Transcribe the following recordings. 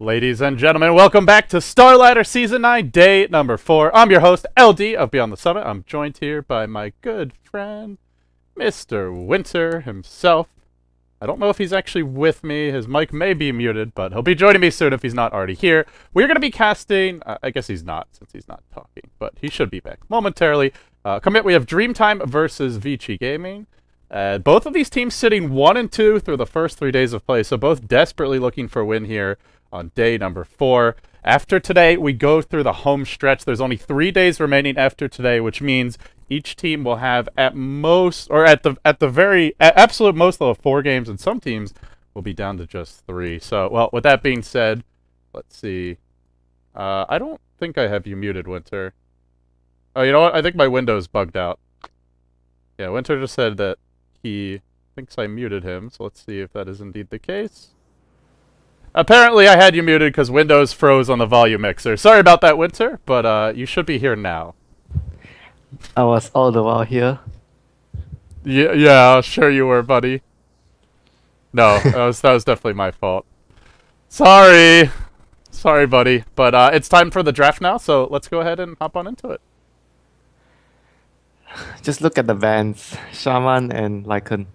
Ladies and gentlemen, welcome back to Starladder Season 9, Day number 4. I'm your host, LD of Beyond the Summit. I'm joined here by my good friend, Mr. Winter himself. I don't know if he's actually with me. His mic may be muted, but he'll be joining me soon if he's not already here. We're going to be casting... I guess he's not, since he's not talking, but he should be back momentarily. Commit, we have Dreamtime versus Vici Gaming. Both of these teams sitting 1 and 2 through the first 3 days of play, so both desperately looking for a win here on day number 4. After today, we go through the home stretch. There's only 3 days remaining after today, which means each team will have at most, or at the absolute most, they'll have 4 games, and some teams will be down to just 3. So, well, with that being said, let's see. I don't think I have you muted, Winter. Oh, you know what? I think my window's bugged out. Yeah, Winter just said that he thinks I muted him, so let's see if that is indeed the case. Apparently, I had you muted because Windows froze on the volume mixer. Sorry about that, Winter, but you should be here now. I was all the while here. Yeah, sure you were, buddy. No, that was definitely my fault. Sorry, buddy. But it's time for the draft now, so let's go ahead and hop on into it. Just look at the bands, Shaman and Lycan.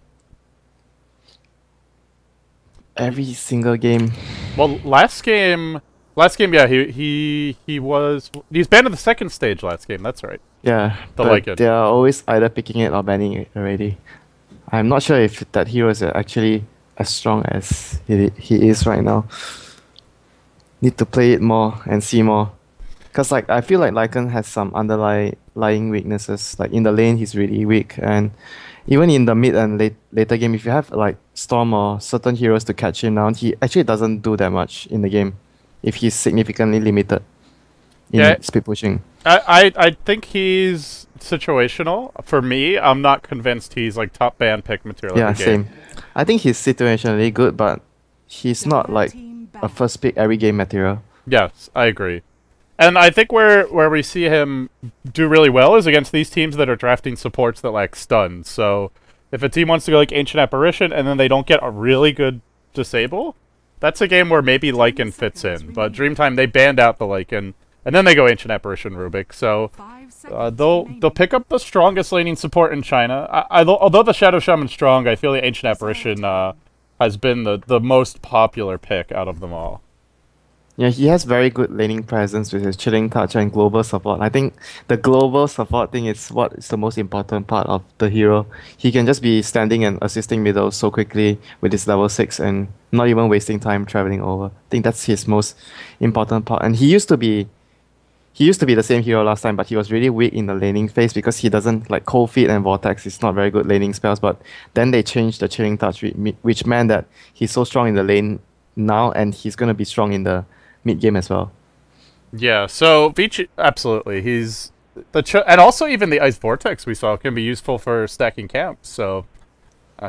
Every single game. Well, last game, yeah, he's banned in the second stage last game. That's right. Yeah, but they are always either picking it or banning it already. I'm not sure if that hero is actually as strong as he is right now. Need to play it more and see more. Cause I feel like Lycan has some underlying weaknesses. Like in the lane, he's really weak, and even in the mid and later game, if you have like Storm or certain heroes to catch him down, he actually doesn't do that much in the game if he's significantly limited in speed pushing. I think he's situational. For me, I'm not convinced he's like top ban pick material. Yeah, same. I think he's situationally good, but he's not like a first pick every game material. Yes, I agree. And I think where we see him do really well is against these teams that are drafting supports that lack stuns. So if a team wants to go like Ancient Apparition and then they don't get a really good Disable, that's a game where maybe Lycan fits in. But Dreamtime, they banned out the Lycan, and then they go Ancient Apparition Rubik. So they'll pick up the strongest laning support in China. Although the Shadow Shaman's strong, I feel the Ancient Apparition has been the most popular pick out of them all. Yeah, he has very good laning presence with his Chilling Touch and global support. I think the global support thing is what is the most important part of the hero. He can just be standing and assisting middle so quickly with his level 6 and not even wasting time traveling over. I think that's his most important part. And he used to be the same hero last time, but he was really weak in the laning phase because he doesn't like Cold Feet and Vortex. It's not very good laning spells. But then they changed the Chilling Touch, which meant that he's so strong in the lane now, and he's gonna be strong in the mid game as well. Yeah, so Vici, absolutely. He's and also even the Ice Vortex we saw can be useful for stacking camps. So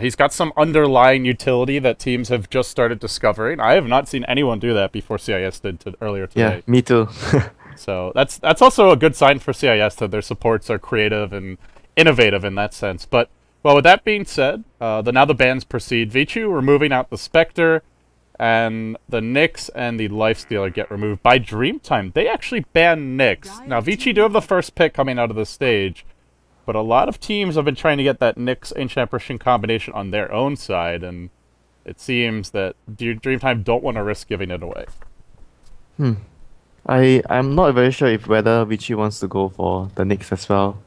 he's got some underlying utility that teams have just started discovering. I have not seen anyone do that before CIS did earlier today. Yeah, me too. So that's also a good sign for CIS that their supports are creative and innovative in that sense. But well, with that being said, now the bans proceed. Vici removing out the Spectre, and the Nyx and the Lifestealer get removed by Dreamtime. They actually ban Nyx. Now, Vici do have the first pick coming out of the stage, but a lot of teams have been trying to get that Nyx Ancient Apparition combination on their own side, and it seems that Dreamtime don't want to risk giving it away. I'm not very sure if whether Vici wants to go for the Nyx as well.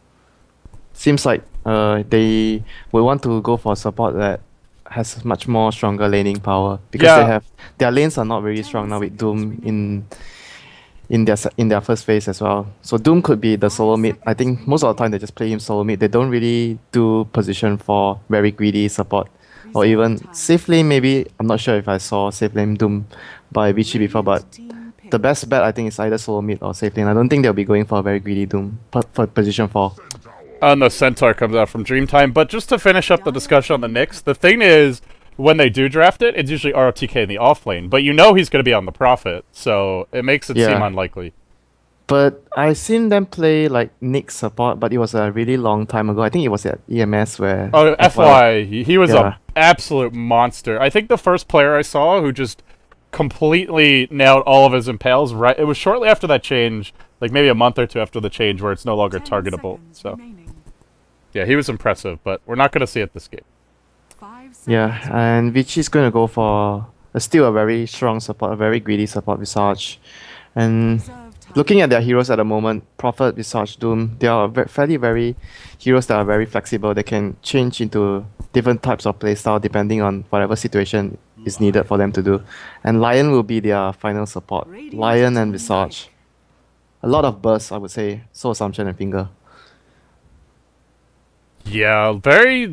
Seems like they will want to go for support that has much more stronger laning power because their lanes are not very strong now with Doom in their first phase as well. So Doom could be the solo mid. I think most of the time they just play him solo mid. They don't really do position for very greedy support or even safe lane. Maybe I'm not sure if I saw safe lane Doom by Vici before, but the best bet I think is either solo mid or safe lane. I don't think they'll be going for a very greedy Doom for position 4. And the Centaur comes out from Dreamtime. But just to finish up the discussion on the Nyx, the thing is, when they do draft it, it's usually ROTK in the off lane. But you know he's going to be on the Prophet, so it makes it seem unlikely. But I've seen them play like Nyx support, but it was a really long time ago. I think it was at EMS where... Oh, FY, he was an absolute monster. I think the first player I saw who just completely nailed all of his impales. Right, it was shortly after that change, like maybe a month or two after the change, where it's no longer targetable. So, yeah, he was impressive, but we're not going to see it this game. Yeah, and Vichi's going to go for still a very strong support, a very greedy support Visage. And looking at their heroes at the moment, Prophet, Visage, Doom, they are very heroes that are very flexible. They can change into different types of playstyle depending on whatever situation is needed for them to do. And Lion will be their final support. Lion and Visage. A lot of bursts, I would say. Soul Assumption and Finger. Yeah, very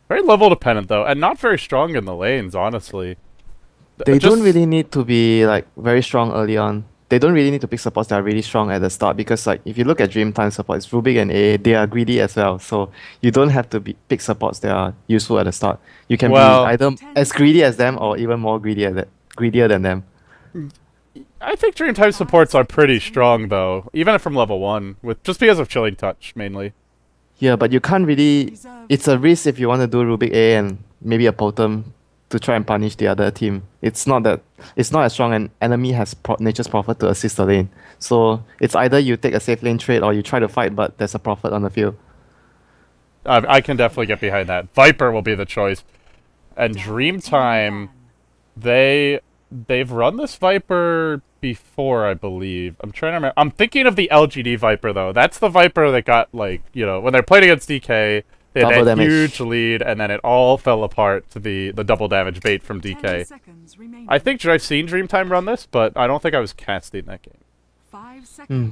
level dependent though, and not very strong in the lanes, honestly. They don't really need to be like very strong early on. They don't really need to pick supports that are really strong at the start, because like if you look at Dreamtime supports, Rubik and A, they are greedy as well. So you don't have to pick supports that are useful at the start. You can be either as greedy as them or even more greedier than them. I think Dreamtime supports are pretty strong though, even from level 1, just because of Chilling Touch mainly. Yeah, but you can't really. It's a risk if you want to do Rubik A and maybe a Potem to try and punish the other team. It's not as strong, and enemy has Nature's Prophet to assist the lane. So it's either you take a safe lane trade or you try to fight, but there's a Prophet on the field. I can definitely get behind that. Viper will be the choice. And Dreamtime, they've run this Viper before, I believe. I'm trying to remember. I'm thinking of the LGD Viper though. That's the Viper that got, like, you know, when they're playing against DK, they had that huge lead, and then it all fell apart to the double damage bait from DK. I think I've seen Dreamtime run this, but I don't think I was casting that game.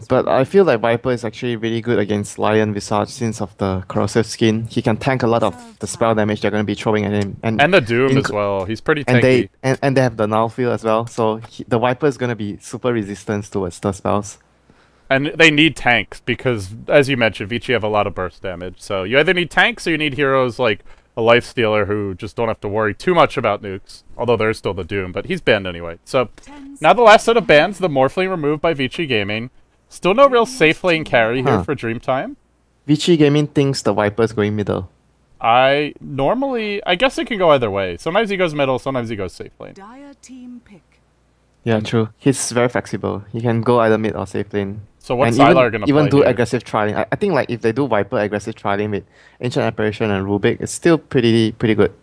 But I feel like Viper is actually really good against Lion Visage since of the corrosive skin. He can tank a lot of the spell damage they're going to be throwing at him. And the Doom as well. He's pretty tanky. And they have the Null Field as well, so the Viper is going to be super resistant towards the spells. And they need tanks because, as you mentioned, Vici have a lot of burst damage. So you either need tanks or you need heroes like a Lifestealer who just don't have to worry too much about nukes. Although there's still the Doom, but he's banned anyway. So now the last set of bans, the Morphling removed by Vici Gaming. Still no real safe lane carry here for Dreamtime. Vici Gaming thinks the Viper's going middle. I guess it can go either way. Sometimes he goes middle, sometimes he goes safe lane. Yeah, true. He's very flexible. He can go either mid or safe lane. So what's Sylar gonna play even do here? aggressive trialing. I think like if they do Viper aggressive trialing with Ancient Apparition and Rubik, it's still pretty good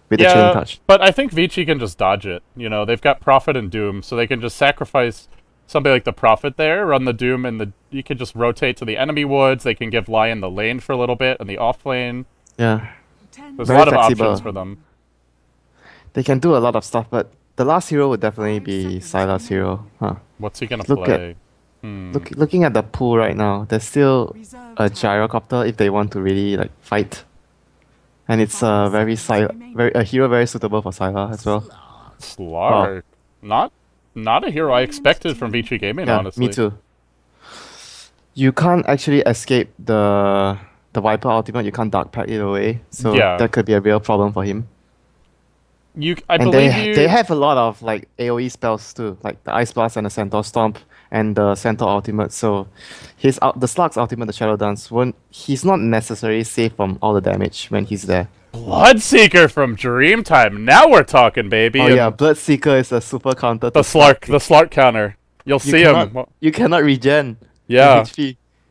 with the Chilling Touch. But I think Vici can just dodge it. You know, they've got Prophet and Doom, so they can just sacrifice something like the Prophet there, run the Doom, and you can just rotate to the enemy woods. They can give Lion the lane for a little bit and the off lane. Yeah. There's a lot of options for them. They can do a lot of stuff, but the last hero would definitely be Sylar's hero. What's he gonna play? Looking at the pool right now, there's still a Gyrocopter if they want to really like fight, and it's a a hero very suitable for Sylar as well. Slark, not a hero I expected from Vici Gaming, honestly. Me too. You can't actually escape the Viper ultimate. You can't Dark Pact it away, so that could be a real problem for him. They have a lot of like AoE spells too, like the Ice Blast and the Centaur Stomp and the Centaur ultimate. So the Slug's ultimate, the Shadow Dance, he's not necessarily safe from all the damage when he's there. Bloodseeker from Dreamtime. Now we're talking, baby. Oh yeah, Bloodseeker is a super counter. The Slark counter. You'll see him. You cannot regen. Yeah.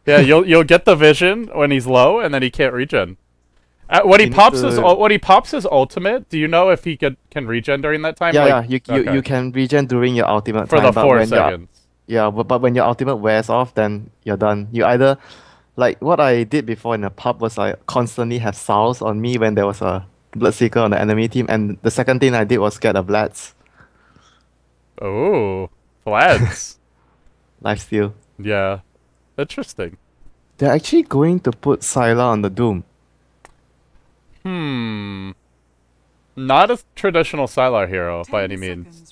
Yeah, you'll get the vision when he's low, and then he can't regen. When he pops his ultimate, do you know if he can regen during that time? Yeah, you can regen during your ultimate for time, the 4 seconds. Yeah, but when your ultimate wears off, then you're done. You either, like what I did before in the pub was I constantly have Sows on me when there was a Bloodseeker on the enemy team, and the second thing I did was get a Vlads. Oh, Vlads. Lifesteal. Yeah, interesting. They're actually going to put Sylar on the Doom. Not a traditional Sylar hero by any means.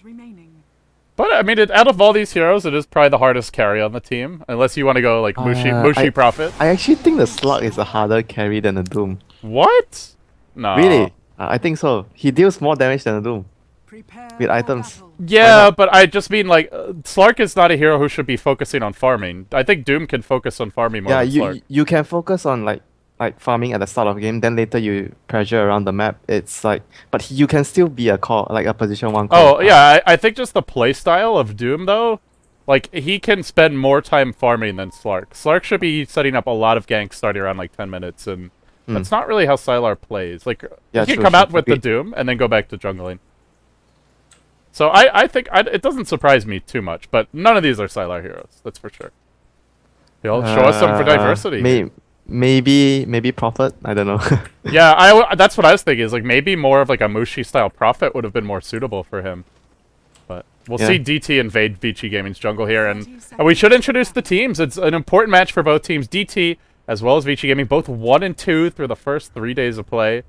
But, I mean, out of all these heroes, it is probably the hardest carry on the team. Unless you want to go, like, Mushi Prophet. I actually think the Slug is a harder carry than the Doom. What? No. Really? I think so. He deals more damage than the Doom. With items. Yeah, but I just mean, like, Slark is not a hero who should be focusing on farming. I think Doom can focus on farming more than Slark. You can focus on, like, like farming at the start of the game, then later you pressure around the map. It's like, but you can still be a core, like a position 1 core. Oh, yeah, I think just the playstyle of Doom, though, like, he can spend more time farming than Slark. Slark should be setting up a lot of ganks starting around, like, 10 minutes, and that's not really how Sylar plays. Like, Yeah, he can true, come true. out with the Doom and then go back to jungling. So I think it doesn't surprise me too much, but none of these are Sylar heroes, that's for sure. He'll show us some for diversity. Maybe Prophet. I don't know. Yeah, that's what I was thinking. Is like maybe more of like a Mushi style Prophet would have been more suitable for him. But we'll see DT invade Vici Gaming's jungle here, and we should introduce the teams. It's an important match for both teams. DT as well as Vici Gaming, both 1 and 2 through the first 3 days of play.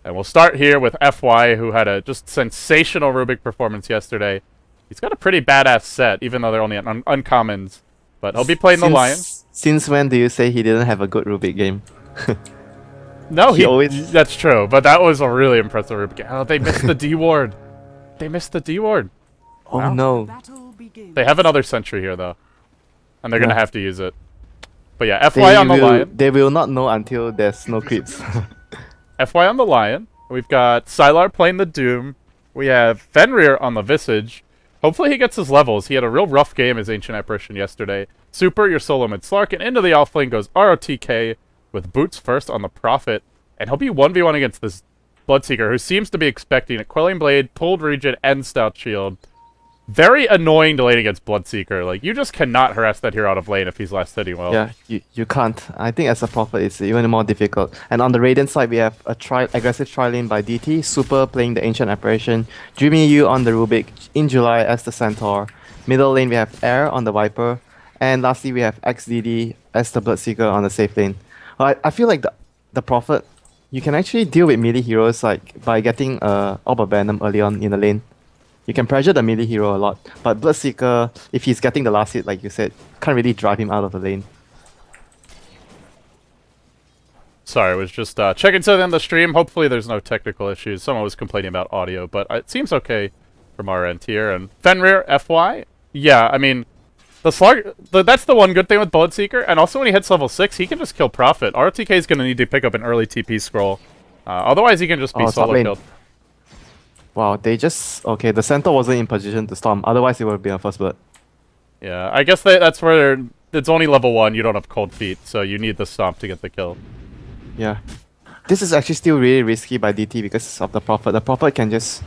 And we'll start here with FY, who had a just sensational Rubik performance yesterday. He's got a pretty badass set, even though they're only uncommons. But he'll be playing the Lion. Since when do you say he didn't have a good Rubik game? No, he always... That's true, but that was a really impressive Rubik game. Oh, they missed the D ward. They missed the D ward. Oh, wow. No. They have another sentry here, though. And they're going to have to use it. But yeah, FY on the Lion. They will not know until there's no creeps. FY on the Lion. We've got Sylar playing the Doom. We have Fenrir on the Visage. Hopefully he gets his levels. He had a real rough game as Ancient Apparition yesterday. Super, your solo mid Slark, and into the off lane goes ROTK with boots first on the Prophet. And he'll be 1v1 against this Bloodseeker, who seems to be expecting a Quelling Blade, pulled Regent, and Stout Shield. Very annoying to lane against Bloodseeker. Like, you just cannot harass that hero out of lane if he's last hitting well. Yeah, you can't. I think as a Prophet, it's even more difficult. And on the Radiant side, we have a aggressive tri-lane by DT, Super playing the Ancient Apparition, Dreamy You on the Rubik, In July as the Centaur. Middle lane, we have Air on the Viper. And lastly, we have XDD as the Bloodseeker on the safe lane. I feel like the Prophet, you can actually deal with melee heroes like by getting Orb of Venom early on in the lane. You can pressure the melee hero a lot, but Bloodseeker, if he's getting the last hit, like you said, can't really drive him out of the lane. Sorry, I was just checking something on the stream. Hopefully there's no technical issues. Someone was complaining about audio, but it seems okay from our end here. And Fenrir, FY? Yeah, I mean, the Slark, that's the one good thing with Bloodseeker, and also when he hits level 6, he can just kill Prophet. RTK is going to need to pick up an early TP scroll. Otherwise, he can just be solo killed. Wow, they just... Okay, the Centaur wasn't in position to storm, otherwise it would have been a first blood. Yeah, I guess that's where it's only level 1, you don't have cold feet, so you need the stomp to get the kill. Yeah. This is actually still really risky by DT because of the Prophet. The Prophet can just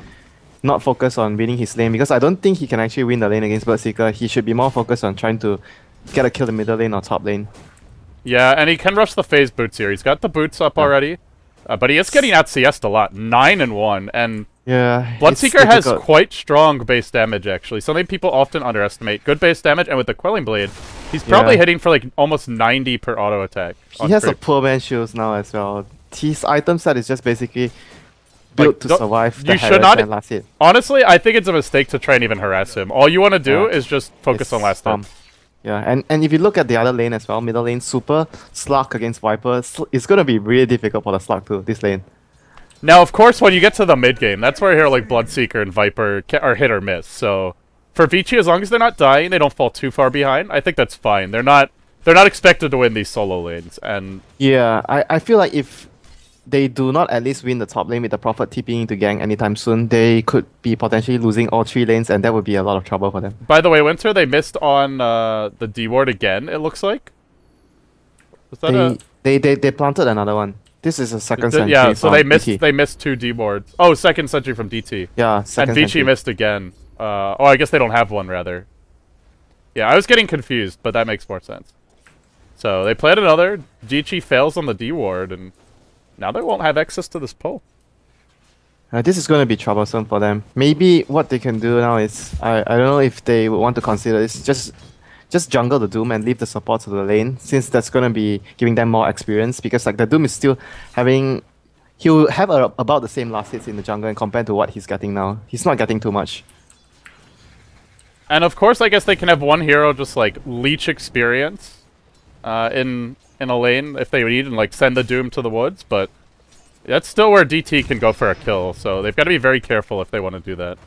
not focus on winning his lane, because I don't think he can actually win the lane against Bloodseeker. He should be more focused on trying to get a kill in middle lane or top lane. Yeah, and he can rush the phase boots here. He's got the boots up already, but he is getting out CS'd a lot. 9 and 1, and... Yeah, Bloodseeker has quite strong base damage, actually. Something people often underestimate. Good base damage, and with the Quelling Blade, he's probably hitting for like almost 90 per auto attack. He has a poor man shields now as well. His item set is just basically built to survive the harassment last hit. Honestly, I think it's a mistake to try and even harass him. All you want to do is just focus on last hit. Yeah, and if you look at the other lane as well, middle lane, Super, Slark against Viper, it's going to be really difficult for the Slark too, this lane. Now, of course, when you get to the mid game, that's where here like Bloodseeker and Viper are hit or miss. So for Vici, as long as they're not dying, they don't fall too far behind. I think that's fine. They're not expected to win these solo lanes. And yeah, I feel like if they do not at least win the top lane with the Prophet TPing into gang anytime soon, they could be potentially losing all 3 lanes, and that would be a lot of trouble for them. By the way, Winter, they missed on the D ward again. It looks like. Was that they planted another one. This is a second sentry. Yeah, so they missed DT. they missed 2 D wards. Oh, second sentry from DT. Yeah, second and Vici sentry. missed again. Oh, I guess they don't have one, rather. Yeah, I was getting confused, but that makes more sense. So they played another. Vici fails on the D ward, and now they won't have access to this pole. This is going to be troublesome for them. Maybe what they can do now is, I don't know if they would want to consider this, just jungle the Doom and leave the support to the lane, since that's going to be giving them more experience, because like the Doom is still having... He'll have about the same last hits in the jungle and compared to what he's getting now. He's not getting too much. And of course, I guess they can have one hero just like leech experience in a lane if they need, and like send the Doom to the woods, but that's still where DT can go for a kill, so they've got to be very careful if they want to do that.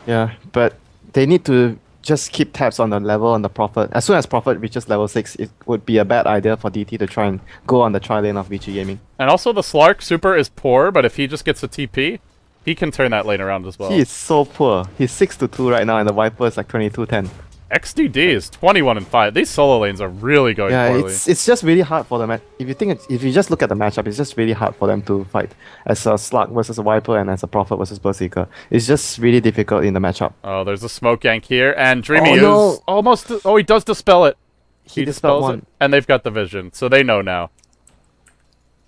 Yeah, but they need to just keep tabs on the level on the Prophet. As soon as Prophet reaches level 6, it would be a bad idea for DT to try and go on the tri lane of VG Gaming. And also the Slark super is poor, but if he just gets a TP, he can turn that lane around as well. He is so poor. He's 6-2 right now, and the Viper is like 22-10. XDD is 21-5. These solo lanes are really going poorly. It's just really hard for them. If you just look at the matchup, it's just really hard for them to fight as a Slug versus a Viper and as a Prophet versus Berserker. It's just really difficult in the matchup. Oh, there's a smoke gank here, and Dreamy is no. almost. Oh, he does dispel it. He dispelled one. it, and they've got the vision, so they know now.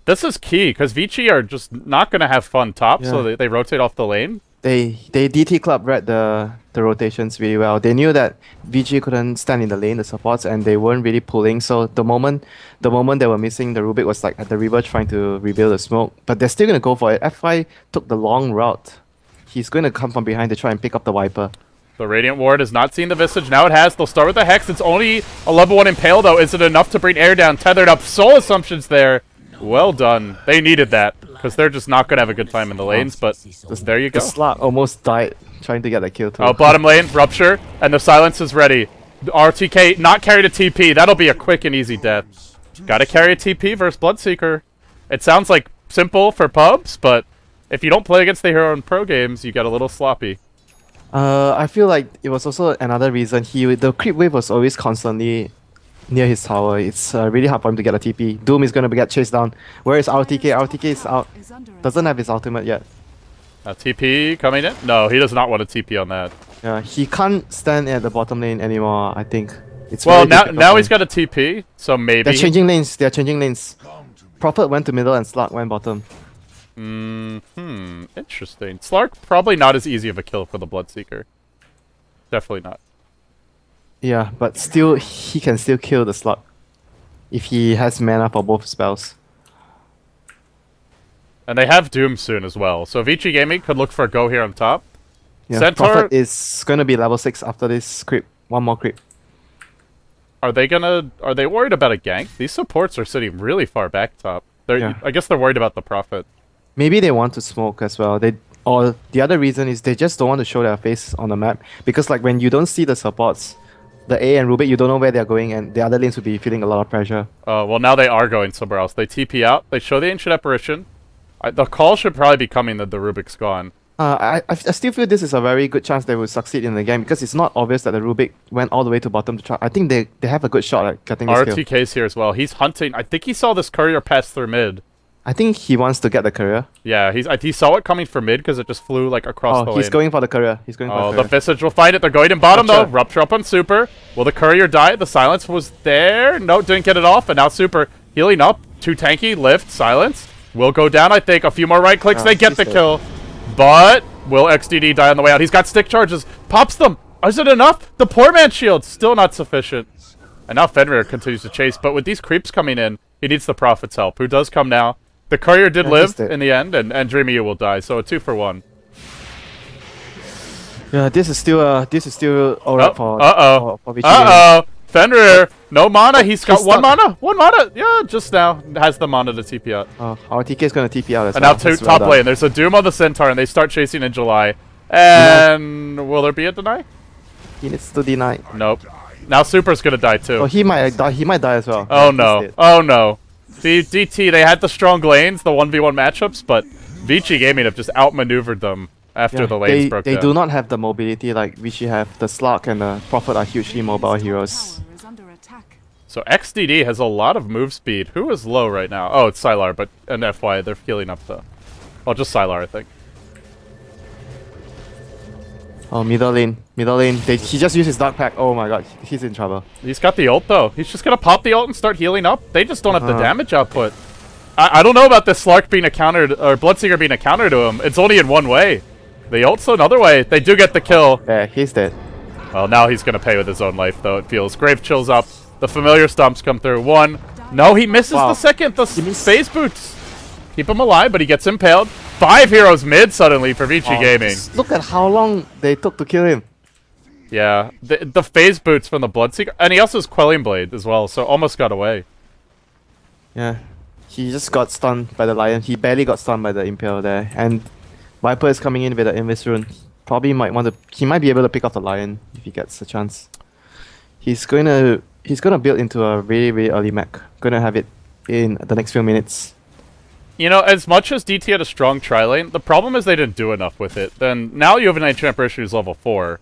This is key because Vici are just not going to have fun top, so they rotate off the lane. They DT Club read the rotations really well. They knew that VG couldn't stand in the lane, the supports, and they weren't really pulling. So the moment they were missing, the Rubik was like at the river trying to reveal the smoke. But they're still gonna go for it. FI took the long route. He's gonna come from behind to try and pick up the Viper. The Radiant Ward has not seen the Visage. Now it has. They'll start with the Hex. It's only a level 1 Impale though. Is it enough to bring air down? Tethered up. Soul Assumptions there. Well done. They needed that because they're just not going to have a good time in the lanes, but there you go. The Slug almost died trying to get that kill too. Oh, bottom lane, Rupture, and the Silence is ready. RTK not carried a TP. That'll be a quick and easy death. Gotta carry a TP versus Bloodseeker. It sounds like simple for pubs, but if you don't play against the hero in pro games, you get a little sloppy. I feel like it was also another reason the creep wave was always constantly near his tower. It's really hard for him to get a TP. Doom is going to get chased down. Where is RTK? RTK is out. Doesn't have his ultimate yet. A TP coming in? No, he does not want a TP on that. Yeah, he can't stand at the bottom lane anymore, I think. It's well, now he's got a TP, so maybe... They're changing lanes. They're changing lanes. Prophet went to middle and Slark went bottom. Interesting. Slark probably not as easy of a kill for the Bloodseeker. Definitely not. Yeah, but still, he can still kill the Slug if he has mana for both spells. And they have Doom soon as well, so Vici Gaming could look for a go here on top. Yeah, Centaur Prophet is going to be level 6 after this creep. One more creep. Are they worried about a gank? These supports are sitting really far back top. I guess they're worried about the Prophet. Maybe they want to smoke as well. Or the other reason is they just don't want to show their face on the map, because like when you don't see the supports, the A and Rubik, you don't know where they're going, and the other lanes will be feeling a lot of pressure. Well, now they are going somewhere else. They TP out. They show the Ancient Apparition. The call should probably be coming that the Rubik's gone. I still feel this is a very good chance they will succeed in the game, because it's not obvious that the Rubik went all the way to bottom to try. I think they have a good shot at getting this kill. RTK's here as well. He's hunting. I think he saw this courier pass through mid. I think he wants to get the courier. Yeah, he saw it coming from mid because it just flew like across the lane. He's going for the courier. He's going for the courier. The Visage will find it. They're going in bottom though. Rupture up on Super. Will the courier die? The Silence was there. No, didn't get it off. And now Super healing up. Too tanky. Lift. Silence. Will go down, I think. A few more right clicks. They get the kill. But will XDD die on the way out? He's got stick charges. Pops them. Is it enough? The poor man's shield. Still not sufficient. And now Fenrir continues to chase. But with these creeps coming in, he needs the Prophet's help, who does come now. The courier did live in the end, and Dreamy will die, so a 2 for 1. Yeah, this is still alright for VG. Fenrir, no mana. He's got one mana. One mana. Yeah, just now has the mana to TP out. Our TK is gonna TP out as well. And now top lane. There's a Doom on the Centaur, and they start chasing in July. And will there be a deny? He needs to deny. Nope. Now Super's gonna die too. Oh, he might die. He might die as well. Oh no. Oh no. The DT, they had the strong lanes, the 1v1 matchups, but Vici Gaming have just outmaneuvered them after the lanes broke down. They do not have the mobility like Vici have. The Slark and the Prophet are hugely mobile heroes. So XDD has a lot of move speed. Who is low right now? Oh, it's Sylar, but an FY, they're healing up though. Oh, just Sylar, I think. Oh, middle lane. Middle lane. He just used his Dark Pack. Oh my god, he's in trouble. He's got the ult though. He's just gonna pop the ult and start healing up. They just don't have the damage output. I don't know about this Slark being a counter, or Bloodseeker being a counter to him. It's only in one way. The ult's another way. They do get the kill. Yeah, he's dead. Well, now he's gonna pay with his own life though, it feels. Grave Chill's up. The familiar stomps come through. One. No, he misses the second. The phase boots. Keep him alive, but he gets impaled. 5 heroes mid suddenly for Vici Gaming. Look at how long they took to kill him. Yeah, the phase boots from the Bloodseeker, and he also has Quelling Blade as well, so almost got away. Yeah, he just got stunned by the Lion. He barely got stunned by the Impale there, and Viper is coming in with the Invis Rune. probably might want to. He might be able to pick off the Lion if he gets a chance. He's gonna build into a really really early mech. Gonna have it in the next few minutes. You know, as much as DT had a strong tri-lane, the problem is they didn't do enough with it. Then now you have an Ancient Apparition who's level 4.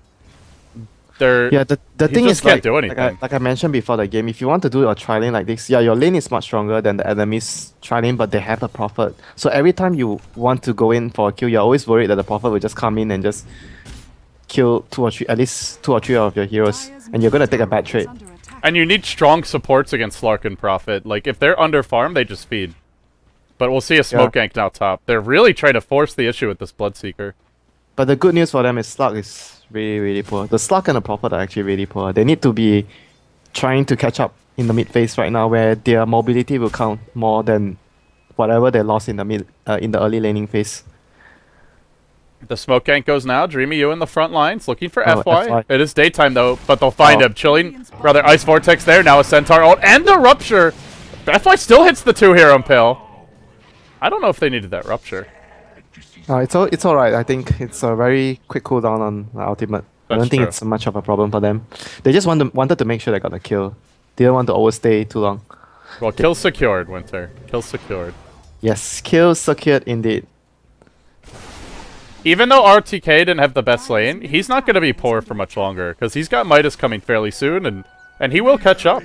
Yeah, the thing is, can't do anything. like I mentioned before the game, if you want to do a tri-lane like this, yeah, your lane is much stronger than the enemy's tri-lane, but they have a Prophet. So every time you want to go in for a kill, you're always worried that the Prophet will just come in and just kill at least two or three of your heroes, and you're gonna take a bad trade. And you need strong supports against Slark and Prophet. Like, if they're under farm, they just feed. But we'll see a smoke gank now top. They're really trying to force the issue with this Bloodseeker. But the good news for them is Slark is really, really poor. The Slark and the Prophet are actually really poor. They need to be trying to catch up in the mid phase right now, where their mobility will count more than whatever they lost in the early laning phase. The smoke gank goes now. Dreamy you in the front lines, looking for Oh, FY. FY. It is daytime though, but they'll find him. Chilling, rather Ice Vortex there. Now a Centaur ult and a Rupture. FY still hits the 2-hero impale. I don't know if they needed that Rupture. It's alright. I think it's a very quick cooldown on the ultimate. I don't think true. it's much of a problem for them. They just wanted to make sure they got the kill. Didn't want to overstay too long. Well, kill secured, Winter. Kill secured. Yes, kill secured indeed. Even though RTK didn't have the best lane, he's not going to be poor for much longer, because he's got Midas coming fairly soon, and he will catch up.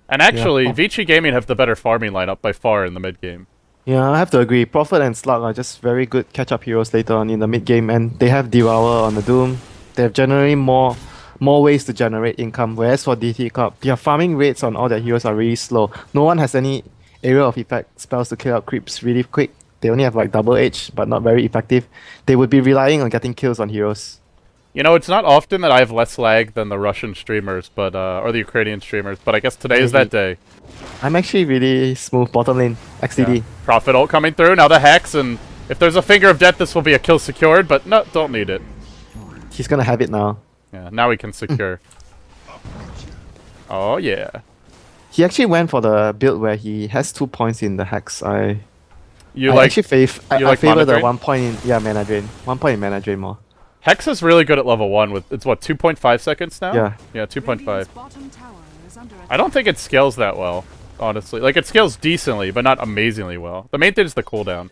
And actually, Vici Gaming have the better farming lineup by far in the mid game. Yeah, I have to agree. Prophet and Slug are just very good catch-up heroes later on in the mid game, and they have Devour on the Doom. They have generally more ways to generate income, whereas for DT Corp, their farming rates on all their heroes are really slow. No one has any area of effect spells to kill out creeps really quick. They only have like double H, but not very effective. They would be relying on getting kills on heroes. You know, it's not often that I have less lag than the Russian streamers, but or the Ukrainian streamers, but I guess today is that day. I'm actually really smooth bottom lane, XDD. Yeah. Prophet ult coming through, now the Hex, and if there's a Finger of Death, this will be a kill secured, but no, don't need it. He's gonna have it now. Yeah, now we can secure. Oh, yeah. He actually went for the build where he has 2 points in the Hex. I like actually like favor mana the drain? 1 point in mana drain. 1 point in mana drain more. Hex is really good at level 1 with, it's what, 2.5 seconds now? Yeah. Yeah, 2.5. I don't think it scales that well, honestly. Like, it scales decently, but not amazingly well. The main thing is the cooldown.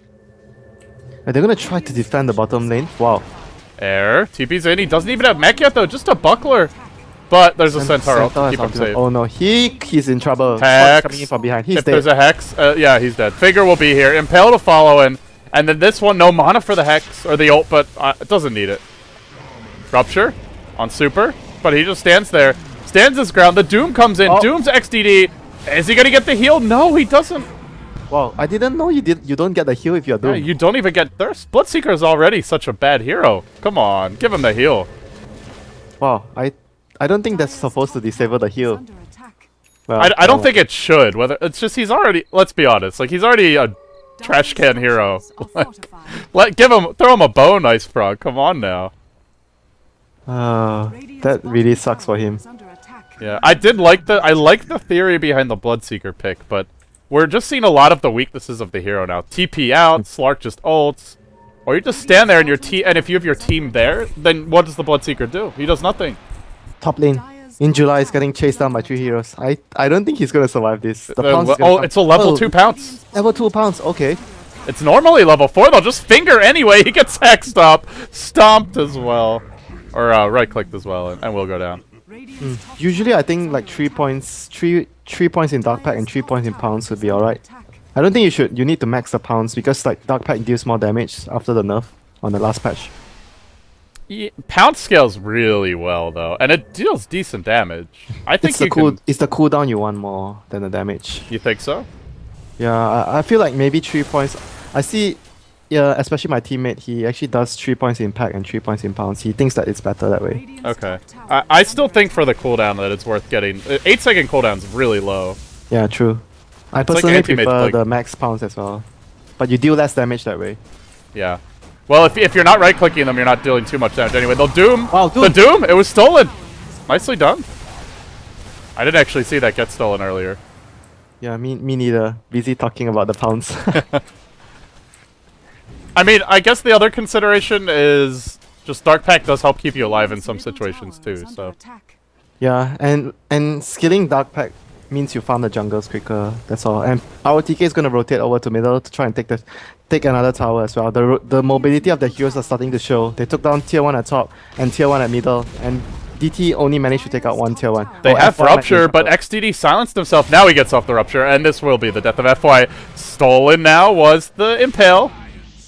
They're gonna try to defend the bottom lane. Wow. Air. TP's in. He doesn't even have mech yet, though. Just a buckler. But there's a Centaur ult to Centaur keep has him ultimate. safe. Oh no, he's in trouble. Hex. Scott's coming in from behind. He's If dead. there's a Hex, yeah, he's dead. Figure will be here. Impale to follow in. And then this one, no mana for the Hex, or the ult, but it doesn't need it. Rupture on Super, but he just stands there. Stands his ground. The Doom comes in. Oh. Doom's XDD. Is he going to get the heal? No, he doesn't. Wow, I didn't know you don't get the heal if you're Yeah, Doom. you don't even get Thirst. Bloodseeker is already such a bad hero. Come on, give him the heal. Wow, I don't think that's supposed to disable the heal. Well, I don't think it should. Whether it's just he's already. Let's be honest. Like he's already a trash can hero. Like, throw him a bone, Ice Frog. Come on now. That really sucks for him. Yeah, I like the theory behind the Bloodseeker pick, but we're just seeing a lot of the weaknesses of the hero now. TP out, Slark just ults, or you just stand there and and if you have your team there, then what does the Bloodseeker do? He does nothing. Top lane. In July is getting chased down by 3 heroes. I don't think he's gonna survive this. The pounce is gonna come. It's a level 2 pounce. Level 2 pounce, okay. It's normally level 4. They'll just finger anyway. He gets hexed up, stomped as well, or right-clicked as well, and we'll go down. Usually I think like 3 points, 3 points in Dark Pack and 3 points in pounce would be alright. I don't think you need to max the pounce because like Dark Pack deals more damage after the nerf on the last patch. Yeah, pounce scales really well though, and it deals decent damage. I think It's the cooldown you want more than the damage. You think so? Yeah, I feel like maybe 3 points. I see, yeah, especially my teammate, he actually does 3 points in pack and 3 points in pounds. He thinks that it's better that way. Okay. I still think for the cooldown that it's worth getting. 8-second cooldown's really low. Yeah, true. I It's like personally anti-mage, prefer like- the max pounds as well. But you deal less damage that way. Yeah. Well, if you're not right-clicking them, you're not dealing too much damage anyway. They'll Doom. Wow, The Doom! It was stolen! Nicely done. I didn't actually see that get stolen earlier. Yeah, me neither. Busy talking about the pounds. I mean, I guess the other consideration is Just Dark Pact does help keep you alive in some situations too, so. Yeah, and skilling Dark Pact means you farm the jungles quicker, that's all. And our TK is going to rotate over to middle to try and take another tower as well. The mobility of the heroes are starting to show. They took down tier 1 at top and tier 1 at middle, and DT only managed to take out one tier 1. They have Rupture, but XDD silenced himself. Now he gets off the Rupture, and this will be the death of FY. Stolen now was the Impale,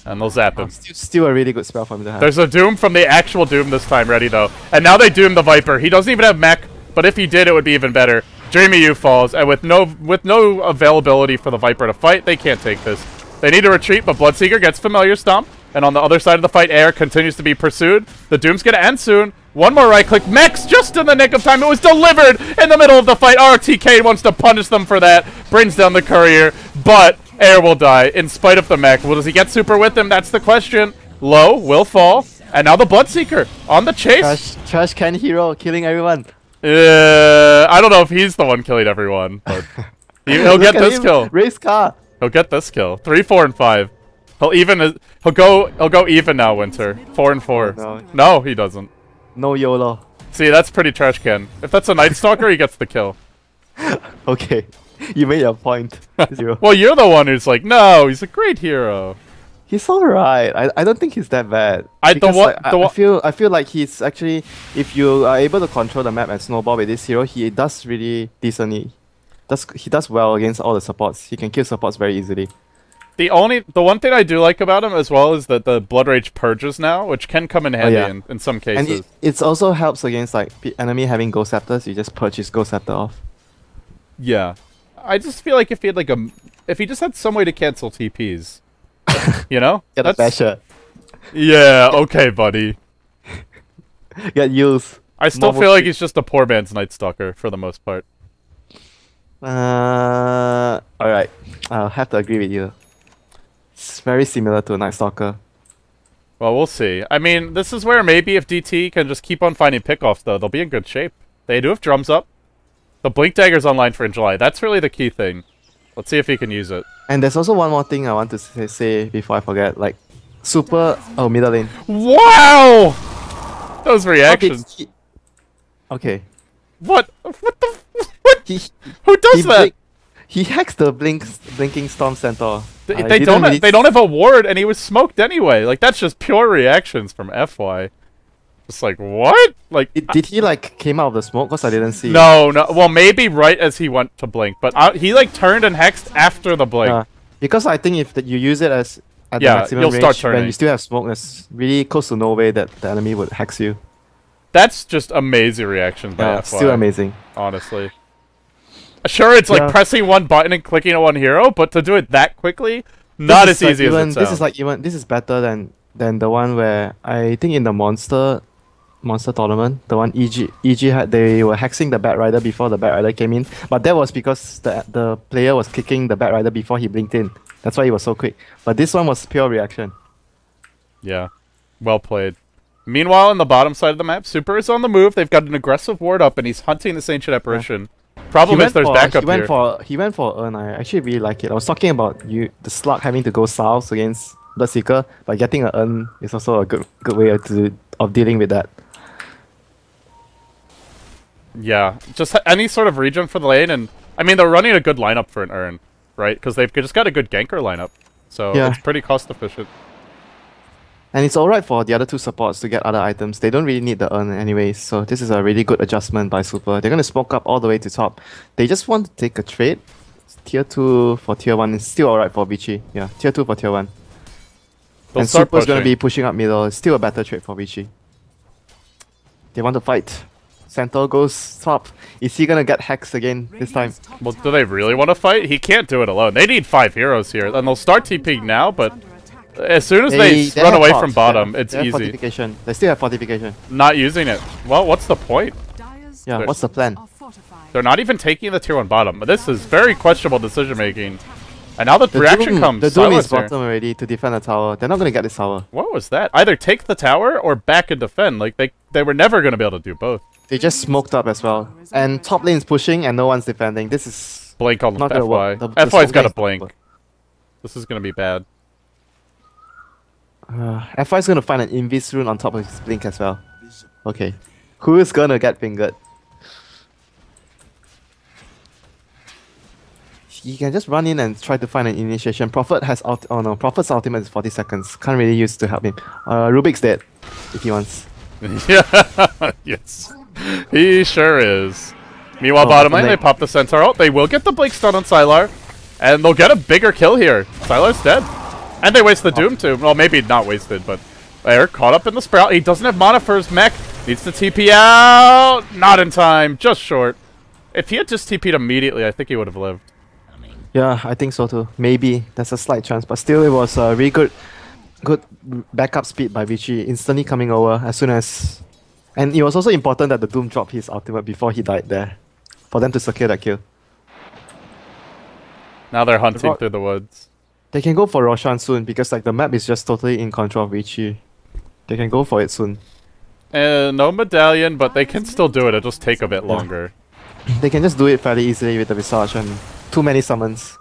and they'll zap him. Still a really good spell for him to have. There's a Doom from the actual Doom this time ready, though. And now they Doom the Viper. He doesn't even have mech, but if he did, it would be even better. Dreamy U falls, and with no availability for the Viper to fight, they can't take this. They need to retreat, but Bloodseeker gets Familiar Stomp, and on the other side of the fight, Air continues to be pursued. The Doom's gonna end soon. One more right-click. Mechs just in the nick of time. It was delivered in the middle of the fight. RTK wants to punish them for that. Brings down the Courier, but Air will die in spite of the mech. Well, does he get super with him? That's the question. Low will fall, and now the Bloodseeker on the chase. Trash can hero killing everyone. I don't know if he's the one killing everyone, but he'll get this kill. Race car. He'll get this kill. 3, 4, and 5. He'll go even now, Winter. 4 and 4. No, he doesn't. No YOLO. See, that's pretty trash can. If that's a Night Stalker, he gets the kill. Okay, you made your point. Well, you're the one who's like, no, he's a great hero. He's alright. I don't think he's that bad. I feel like he's actually, if you are able to control the map and snowball with this hero, he does really decently. He does well against all the supports. He can kill supports very easily. The one thing I do like about him as well is that the Blood Rage purges now, which can come in handy in some cases. And it also helps against like enemy having Ghost Scepters. You just purge his Ghost Scepter off. Yeah, I just feel like if he had if he just had some way to cancel TPs, you know, Get a basher. Yeah, okay, buddy. Get used. I still feel like he's just a poor man's Night Stalker for the most part. Alright. I'll have to agree with you. It's very similar to a Night Stalker. Well, we'll see. I mean, this is where maybe if DT can just keep on finding pickoffs, though, they'll be in good shape. They do have drums up. The Blink Dagger's online for in July. That's really the key thing. Let's see if he can use it. And there's also one more thing I want to say before I forget. Like, super... Oh, middle lane. Wow! Those reactions. Okay. What? What the... What? Who does that? He hacks the blinking Storm Centaur. They don't have a ward, and he was smoked anyway. Like, that's just pure reactions from FY. Just like, what? Like, did he like came out of the smoke? Cause I didn't see. No. Well, maybe right as he went to blink, but he like turned and hexed after the blink. Because I think if you use it as at the maximum you'll range, start turning. when you still have smoke, there's really close to no way that the enemy would hex you. That's just amazing reactions by FY. Still amazing. Honestly. Sure, it's like pressing one button and clicking on one hero, but to do it that quickly, not as easy as it sounds. This is better than the one where I think in the monster tournament, the one EG had, they were hexing the Bat Rider before the Bat Rider came in, but that was because the player was kicking the Bat Rider before he blinked in. That's why he was so quick. But this one was pure reaction. Yeah, well played. Meanwhile, on the bottom side of the map, Super is on the move. They've got an aggressive ward up, and he's hunting this Ancient Apparition. Problem is there's backup here. He went for Urn. I actually really like it. I was talking about the Slug having to go south against Bloodseeker, but getting an Urn is also a good way of dealing with that. Yeah, just any sort of region for the lane, and I mean they're running a good lineup for an Urn, right? Because they've just got a good ganker lineup, so it's pretty cost efficient. And it's alright for the other two supports to get other items. They don't really need the Urn anyways, so this is a really good adjustment by Super. They're going to smoke up all the way to top. They just want to take a trade. Tier 2 for Tier 1 is still alright for Vichy. Yeah, Tier 2 for Tier 1. And Super's going to be pushing up middle. It's still a better trade for Vichy. They want to fight. Centaur goes top. Is he going to get hexed again this time? Well, do they really want to fight? He can't do it alone. They need 5 heroes here. And they'll start TPing now, but... as soon as they run away from bottom, it's easy. Fortification. They still have fortification. Not using it. Well, what's the point? Yeah, what's the plan? They're not even taking the tier 1 bottom. This is very questionable decision making. And now the reaction comes. The Doom is bottom already to defend the tower. They're not going to get this tower. What was that? Either take the tower or back and defend. Like they were never going to be able to do both. They just smoked up as well. And top lane's pushing and no one's defending. This is blink on the FY. FY's got a blink. This is going to be bad. FY is gonna find an Invis rune on top of his Blink as well. Okay. Who is gonna get fingered? He can just run in and try to find an initiation. Prophet has oh no, Prophet's ultimate is 40 seconds. Can't really use to help him. Rubik's dead, if he wants. Yeah, yes. He sure is. Meanwhile, bottom lane, they pop the Centaur ult. They will get the Blink stun on Sylar. And they'll get a bigger kill here. Sylar's dead. And they waste the Doom too. Well, maybe not wasted, but they're caught up in the Sprout. He doesn't have mana for his mech. Needs to TP out. Not in time. Just short. If he had just TP'd immediately, I think he would have lived. Yeah, I think so too. Maybe. There's a slight chance. But still, it was a really good backup speed by Vici. Instantly coming over as soon as... And it was also important that the Doom dropped his ultimate before he died there. For them to secure that kill. Now they're hunting through the woods. They can go for Roshan soon because like the map is just totally in control of Vici. They can go for it soon. No medallion, but they can still do it. It'll just take a bit longer. They can just do it fairly easily with the Visage and too many summons.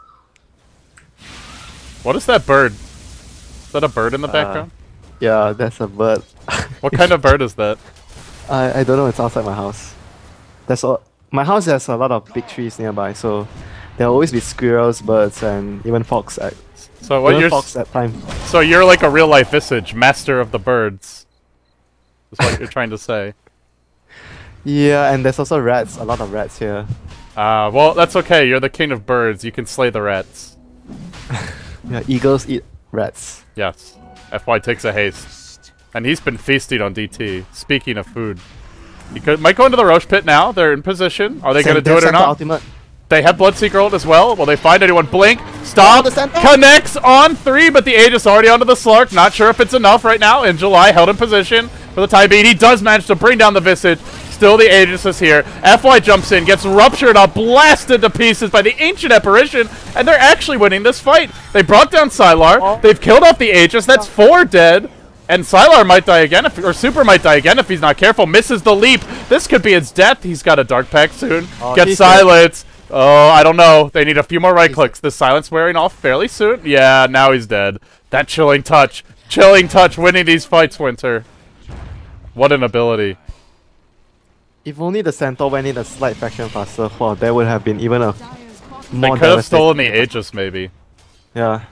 What is that bird? Is that a bird in the background? Yeah, that's a bird. What kind of bird is that? I don't know, it's outside my house. My house has a lot of big trees nearby, so there'll always be squirrels, birds, and even fox at fox at time. So you're like a real life Visage, master of the birds. That's what you're trying to say. Yeah, and there's also rats, a lot of rats here. Well, that's okay. You're the king of birds. You can slay the rats. Yeah, eagles eat rats. Yes. FY takes a haste. And he's been feasting on DT. Speaking of food. He might go into the Roche pit now. They're in position. Are they going to do it or not? Ultimate. They have Bloodseeker ult as well. Will they find anyone? Blink. Stop. Connects on 3, but the Aegis already onto the Slark. Not sure if it's enough right now. In July, held in position for the tie beat. He does manage to bring down the Visage. Still the Aegis is here. FY jumps in, gets ruptured up, blasted to pieces by the Ancient Apparition, and they're actually winning this fight. They brought down Sylar. They've killed off the Aegis. That's 4 dead. And Sylar might die again, or Super might die again if he's not careful. Misses the leap. This could be his death. He's got a Dark Pact soon. Gets Silence. Oh, I don't know. They need a few more right clicks. The Silence wearing off fairly soon. Yeah, now he's dead. That Chilling Touch. Chilling Touch winning these fights, Winter. What an ability. If only the Centaur went in a slight fraction faster, well, there would have been even a more... They could have stolen the Aegis, maybe. Yeah.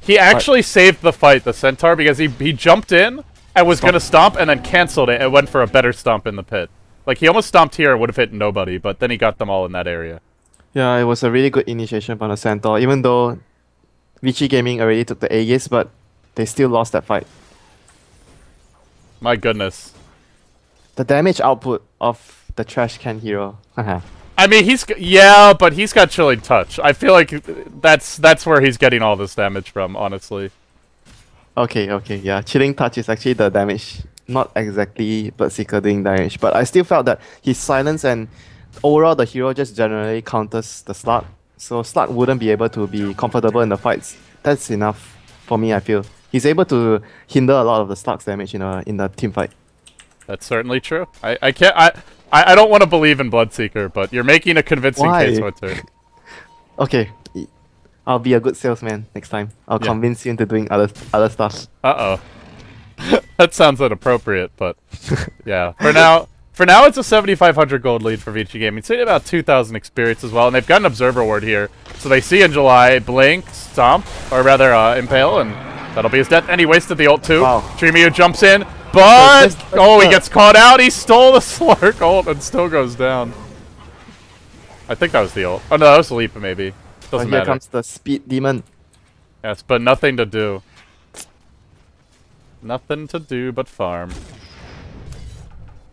He actually saved the fight, the Centaur, because he jumped in and was going to stomp and then canceled it and went for a better stomp in the pit. Like, he almost stomped here and would have hit nobody, but then he got them all in that area. Yeah, it was a really good initiation from the Centaur, even though Vici Gaming already took the Aegis, but they still lost that fight. My goodness. The damage output of the trash can hero. I mean, yeah, but he's got Chilling Touch. I feel like that's where he's getting all this damage from, honestly. Okay, yeah. Chilling Touch is actually the damage, not exactly Bloodseeker doing damage, but I still felt that his silence and overall the hero just generally counters the Slug, so Slug wouldn't be able to be comfortable in the fights. That's enough for me, I feel. He's able to hinder a lot of the Slug's damage in the team fight. That's certainly true. I don't want to believe in Bloodseeker, but you're making a convincing case, Winter. Okay, I'll be a good salesman next time. I'll convince you into doing other stuff. Uh-oh. That sounds inappropriate, but yeah. For now, it's a 7,500 gold lead for Vici Gaming. It's about 2,000 experience as well, and they've got an Observer Ward here. So they see in July, Blink, Stomp, or rather Impale, and that'll be his death. And he wasted the ult too. Wow. Dreamio jumps in. But, he gets caught out. He stole the Slark ult and still goes down. I think that was the ult. Oh, no, that was the leap, maybe. Doesn't matter. Here comes the Speed Demon. Yes, but nothing to do. Nothing to do but farm.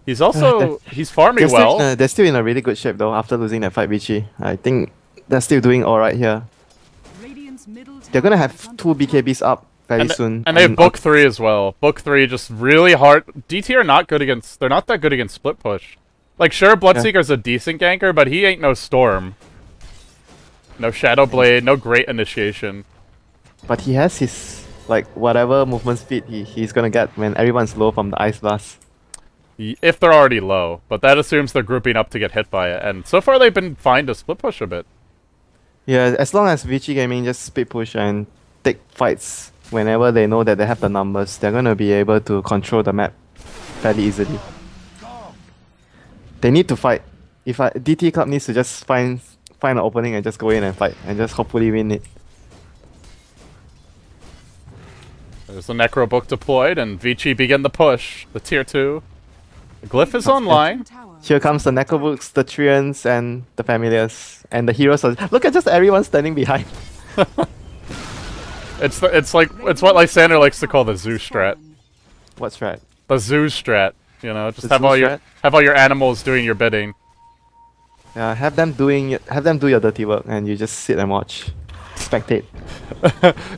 He's also... he's farming well. They're still in a really good shape, though, after losing that fight, Vici. I think they're still doing alright here. They're gonna have 2 BKBs up very soon. And they have Book 3 as well. Book 3 just really hard. DT are not good against... They're not that good against split push. Like, sure, Bloodseeker's a decent ganker, but he ain't no Storm. No Shadow Blade, no great initiation. But he has his, like, whatever movement speed he's gonna get when everyone's low from the Ice Blast. If they're already low. But that assumes they're grouping up to get hit by it. And so far they've been fine to split push a bit. Yeah, as long as Vici Gaming just split push and take fights whenever they know that they have the numbers, they're gonna be able to control the map fairly easily. They need to fight. DT Club needs to just find an opening and just go in and fight and just hopefully win it. There's the Necro Book deployed, and Vici begin the push. The tier 2. The Glyph is online. Here comes the Necrobooks, the Treants, and the Familiars, and the heroes. Look at just everyone standing behind. It's what Lysander likes to call the zoo strat. What strat? The zoo strat. You know, just The have zoo all strat? your animals doing your bidding. Yeah, have them do your dirty work, and you just sit and watch, spectate.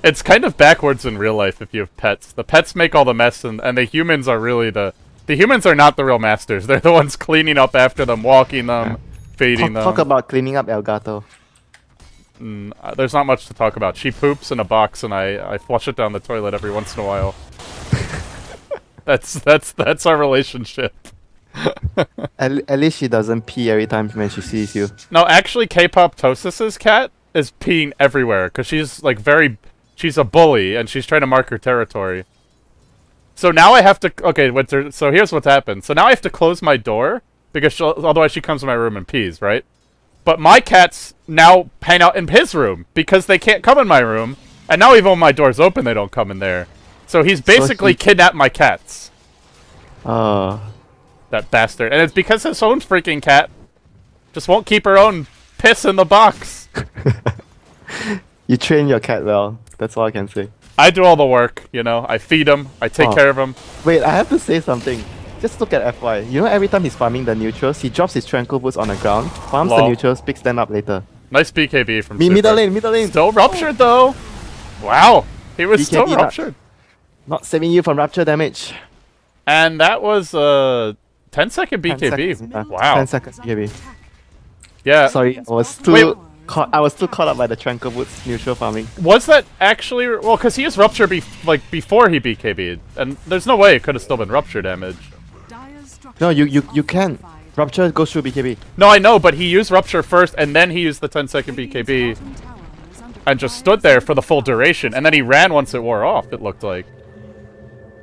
It's kind of backwards in real life if you have pets. The pets make all the mess, and the humans are really the humans are not the real masters. They're the ones cleaning up after them, walking them, feeding them. Talk about cleaning up Elgato. There's not much to talk about. She poops in a box, and I flush it down the toilet every once in a while. That's our relationship. At least she doesn't pee every time when she sees you. No, actually, K-pop Tosis's cat is peeing everywhere because she's like she's a bully and she's trying to mark her territory. So now I have to so here's what's happened. So now I have to close my door because otherwise she comes to my room and pees, right? But my cats now hang out in his room because they can't come in my room, and now even when my door's open, they don't come in there. So he's basically kidnapped my cats. That bastard. And it's because his own freaking cat just won't keep her own piss in the box. You train your cat well. That's all I can say. I do all the work, you know. I feed him. I take care of him. Wait, I have to say something. Just look at FY. You know, every time he's farming the neutrals, he drops his Tranquil Boots on the ground, farms the neutrals, picks them up later. Nice BKB from Super. Middle lane. Still ruptured though. Wow. He was BKB still ruptured. Not saving you from rapture damage. And that was 10-second BKB. Wow. 10 seconds BKB. Yeah. Sorry, I was too caught up by the Tranquil Boots neutral farming. Was that actually well? Because he used rupture before he BKB'd, and there's no way it could have still been rupture damage. No, you can. Rupture goes through BKB. No, I know, but he used rupture first, and then he used the 10-second BKB, and just stood there for the full duration, and then he ran once it wore off. It looked like.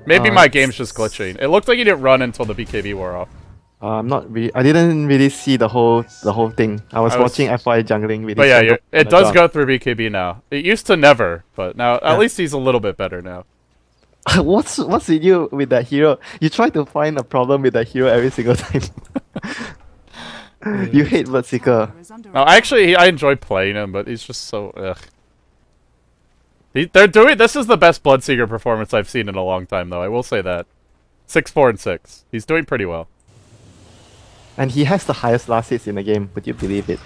Maybe my game's just glitching. It looked like he didn't run until the BKB wore off. I didn't really see the whole thing. I was watching FY jungling really. But yeah, it does go through BKB now. It used to never, but now at least he's a little bit better now. What's with you with that hero? You try to find a problem with that hero every single time. You hate Bloodseeker. No, actually, I enjoy playing him, but he's just so ugh. This is the best Bloodseeker performance I've seen in a long time, though. I will say that. 6-4 and 6. He's doing pretty well. And he has the highest last hits in the game. Would you believe it?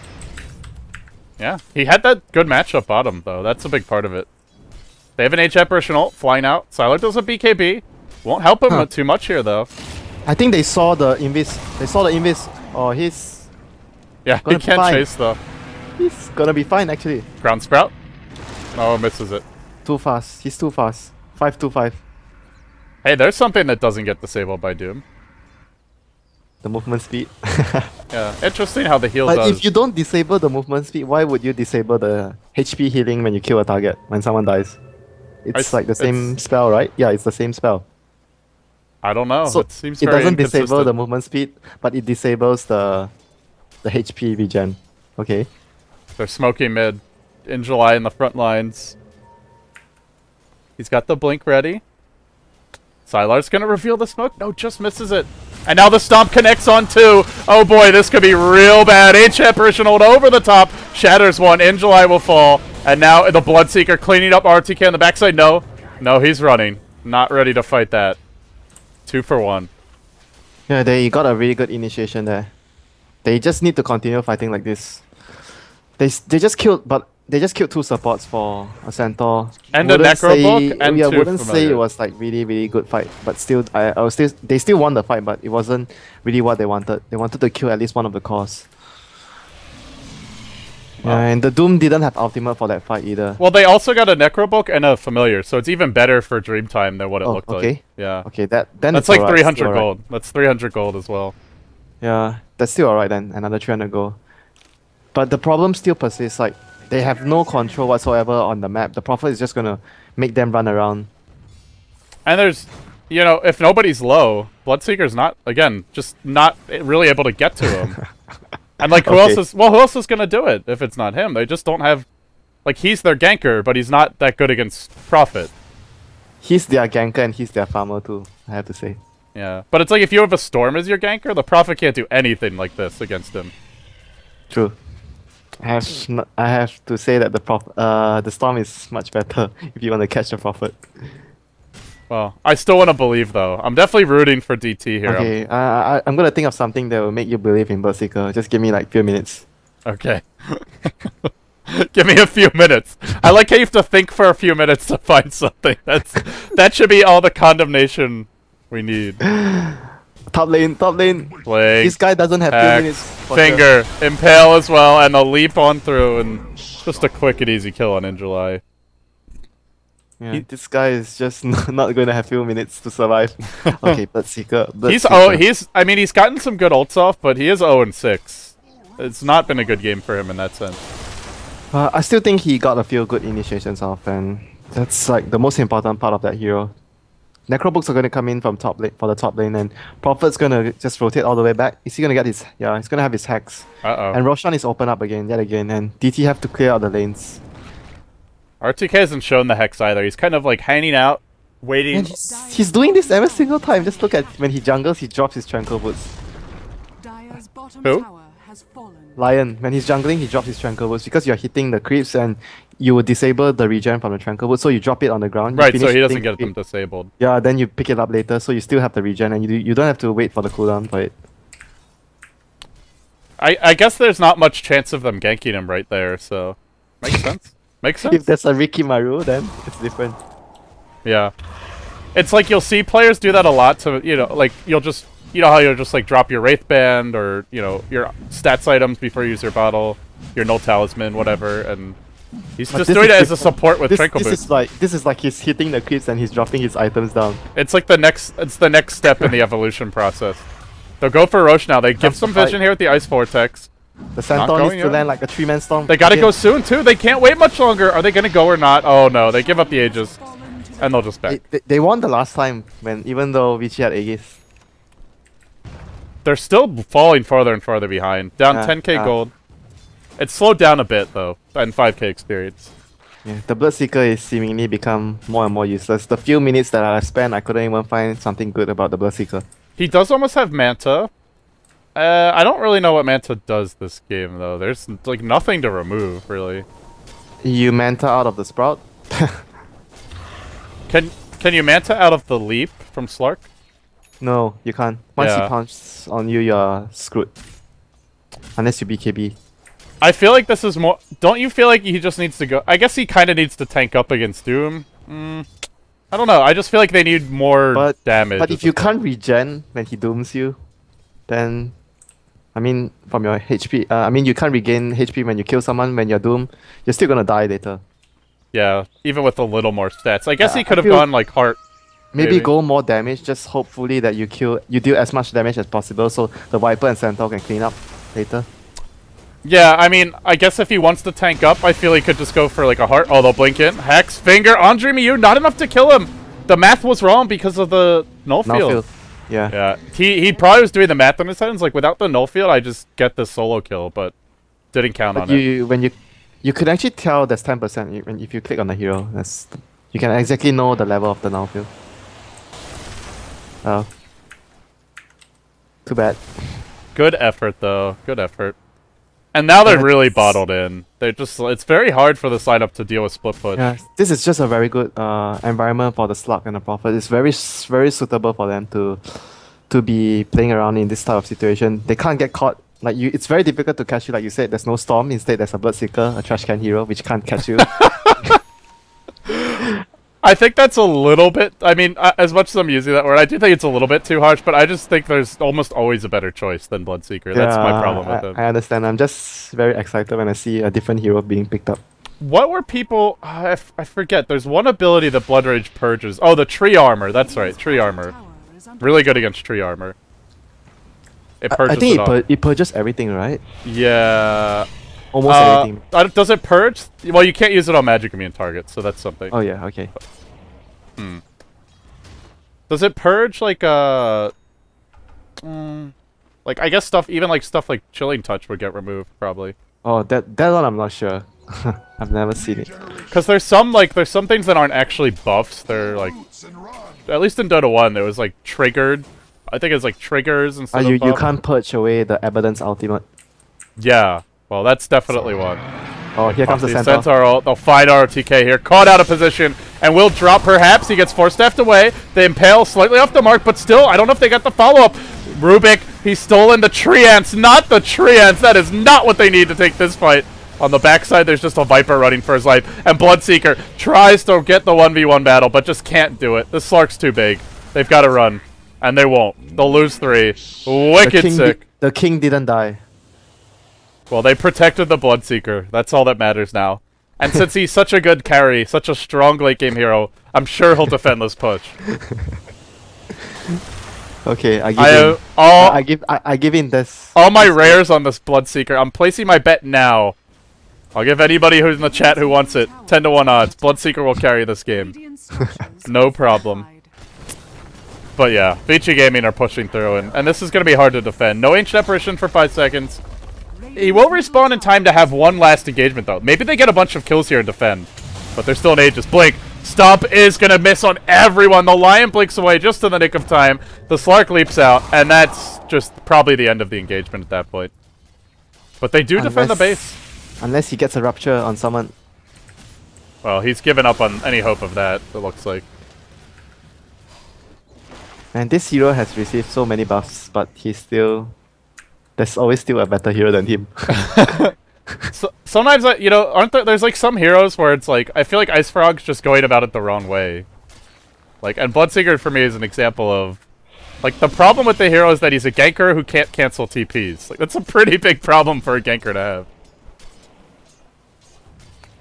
Yeah, he had that good matchup bottom, though. That's a big part of it. They have an H apparition ult flying out. Sylar does a BKB. Won't help him too much here, though. I think they saw the invis. Oh, he's... Yeah, he can't chase, though. He's gonna be fine, actually. Ground Sprout? Oh, misses it. Too fast. He's too fast. 5-2-5. Hey, there's something that doesn't get disabled by Doom. The movement speed. Yeah, interesting how the heal does. But if you don't disable the movement speed, why would you disable the HP healing when you kill a target, when someone dies? It's like the same spell, right? Yeah, it's the same spell. I don't know. So it seems it very doesn't disable inconsistent. the movement speed, but it disables the HP regen. Okay. They're smoking mid. In July in the front lines. He's got the blink ready. Sylar's gonna reveal the smoke. No, just misses it. And now the stomp connects on two. Oh boy, this could be real bad. H apparition ult over the top. Shatters one. In July will fall. And now the Bloodseeker cleaning up RTK on the backside. No. No, he's running. Not ready to fight that. 2 for 1. Yeah, they got a really good initiation there. They just need to continue fighting like this. They just killed 2 supports for a Centaur. And a Necrobook and 2 wouldn't say familiar. it was like really good fight, but still, they still won the fight, but it wasn't really what they wanted. They wanted to kill at least one of the cores. Wow. And the Doom didn't have ultimate for that fight either. Well, they also got a Necrobook and a familiar, so it's even better for Dreamtime than what it looked like. Yeah. Okay, then that's like 300 gold. That's 300 gold as well. Yeah, that's still alright then. Another 300 gold. But the problem still persists. Like, they have no control whatsoever on the map. The Prophet is just gonna make them run around. And there's, you know, if nobody's low, Bloodseeker's not, again, just not really able to get to him. And like, who else is gonna do it if it's not him? They just don't have, like, he's their ganker, but he's not that good against Prophet. He's their ganker and he's their farmer too, I have to say. Yeah, but it's like if you have a Storm as your ganker, the Prophet can't do anything like this against him. True. I have to say that the Storm is much better if you want to catch the Prophet. Well, I still want to believe though. I'm definitely rooting for DT here. Okay, I'm gonna think of something that will make you believe in Bloodseeker. Just give me like a few minutes. Okay. Give me a few minutes. I like how you have to think for a few minutes to find something. That should be all the condemnation we need. Top lane, top lane. Blink, this guy doesn't have 2 minutes. Finger, impale as well, and a leap on through, and just a quick and easy kill on Injuly. Yeah, this guy is just not going to have few minutes to survive. Okay, Bloodseeker. I mean, he's gotten some good ults off, but he is 0-6. It's not been a good game for him in that sense. I still think he got a few good initiations off, and that's like the most important part of that hero. Necrobooks are going to come in from top lane for the top lane, and Prophet's going to just rotate all the way back. Is he going to get his? Yeah, he's going to have his hacks. And Roshan is open up yet again, and DT have to clear out the lanes. RTK hasn't shown the hex either. He's kind of like hanging out, waiting. And he's doing this every single time. Just look at when he jungles, he drops his Tranquil Boots. Who? Lion. When he's jungling, he drops his Tranquil Boots because you're hitting the creeps and you will disable the regen from the Tranquil Boots, so you drop it on the ground. Right, so he doesn't get them disabled. Yeah, then you pick it up later, so you still have the regen and you don't have to wait for the cooldown for it. I guess there's not much chance of them ganking him right there, so makes sense. Makes sense. If there's a Rikimaru, then it's different. Yeah. It's like you'll see players do that a lot to, you know, like you'll just, you know how you'll just like drop your Wraith Band or, you know, your stats items before you use your bottle, your Null Talisman, whatever, and he's just doing it as a support with Tranquil Boost. This is like he's hitting the creeps and he's dropping his items down. It's like the next step in the evolution process. They'll go for Roche now. They give some vision here with the Ice Vortex. The Centaur needs to land like a 3-man storm. They gotta go soon too. They can't wait much longer. Are they gonna go or not? Oh no, they give up the Aegis. And they'll just back. They won the last time, even though Vici had Aegis. They're still falling farther and farther behind. Down 10k gold. It's slowed down a bit though, and 5k experience. Yeah, the Bloodseeker is seemingly become more and more useless. The few minutes that I spent, I couldn't even find something good about the Bloodseeker. He does almost have Manta. I don't really know what Manta does this game though. There's like nothing to remove really. You Manta out of the Sprout? Can you Manta out of the leap from Slark? No, you can't. Once he pounces on you, you're screwed. Unless you BKB. I feel like this is more... Don't you feel like he just needs to go... I guess he kind of needs to tank up against Doom. I don't know. I just feel like they need more damage. But if you can't regen when he dooms you, then... I mean, from your HP... I mean, you can't regain HP when you kill someone when you're doomed. You're still gonna die later. Yeah, even with a little more stats. I guess he could have gone, like, heart... Maybe go more damage, just hopefully that you deal as much damage as possible so the Viper and Centaur can clean up later. Yeah, I mean, I guess if he wants to tank up, I feel he could just go for like a heart. Oh, they'll blink in. Hex, Finger, Andre Miu, not enough to kill him! The math was wrong because of the null field. Yeah. Yeah. He probably was doing the math on his head. It's like, without the null field, I just get the solo kill, but didn't count on it. When you could actually tell there's 10% if you click on the hero. You can exactly know the level of the null field. Oh. Too bad. Good effort, though. Good effort. And now they're really bottled in. They're just... It's very hard for the lineup to deal with split push. Yeah, this is just a very good environment for the Slug and the Prophet. It's very suitable for them to be playing around in this type of situation. They can't get caught. Like it's very difficult to catch you. Like you said, there's no Storm. Instead, there's a Bloodseeker, a trash can hero, which can't catch you. I think that's a little bit... I mean, as much as I'm using that word, I do think it's a little bit too harsh, but I just think there's almost always a better choice than Bloodseeker. That's my problem with it. I understand. I'm just very excited when I see a different hero being picked up. What were people... I forget. There's one ability that Blood Rage purges. Oh, the Tree Armor. That's right, Tree Armor. Really good against Tree Armor. It purges I think it purges everything, right? Yeah. almost everything. Does it purge? Well, you can't use it on magic immune targets, so that's something. Oh yeah, okay. Does it purge like like I guess stuff, even like stuff like Chilling Touch would get removed probably. Oh, that one I'm not sure. I've never seen it. Because there's some things that aren't actually buffs. They're like, at least in Dota 1, there was like triggered. I think it's like triggers instead of You buff. can't purge away the Evidence Ultimate. Yeah, well that's definitely one. Oh, here comes the Centaur. Centaur ult. They'll find RTK here. Caught out of position and will drop perhaps. He gets force staffed away. They impale slightly off the mark, but still, I don't know if they got the follow-up. Rubik, he's stolen the Treants, not the Treants. That is not what they need to take this fight. On the backside, there's just a Viper running for his life. And Bloodseeker tries to get the 1v1 battle, but just can't do it. The Slark's too big. They've got to run. And they won't. They'll lose 3. Wicked sick. The king didn't die. Well, they protected the Bloodseeker. That's all that matters now. And since he's such a good carry, such a strong late game hero, I'm sure he'll defend this push. Okay, I give in this. All my rares on this Bloodseeker. I'm placing my bet now. I'll give anybody who's in the chat who wants it 10 to 1 odds. Bloodseeker will carry this game. No problem. But yeah, Vici Gaming are pushing through, and this is going to be hard to defend. No Ancient Apparition for 5 seconds. He will respawn in time to have one last engagement, though. Maybe they get a bunch of kills here and defend. But they're still in Aegis. Blink. Stomp is going to miss on everyone. The Lion blinks away just in the nick of time. The Slark leaps out, and that's just probably the end of the engagement at that point. But they do defend the base. Unless he gets a Rupture on someone. Well, he's given up on any hope of that, it looks like. And this hero has received so many buffs, but he's still... There's always still a better hero than him. So, sometimes, you know, aren't there's like some heroes where it's like, I feel like Ice Frog's just going about it the wrong way. Like, and Bloodseeker for me is an example of, like, the problem with the hero is that he's a ganker who can't cancel TPs. Like, that's a pretty big problem for a ganker to have.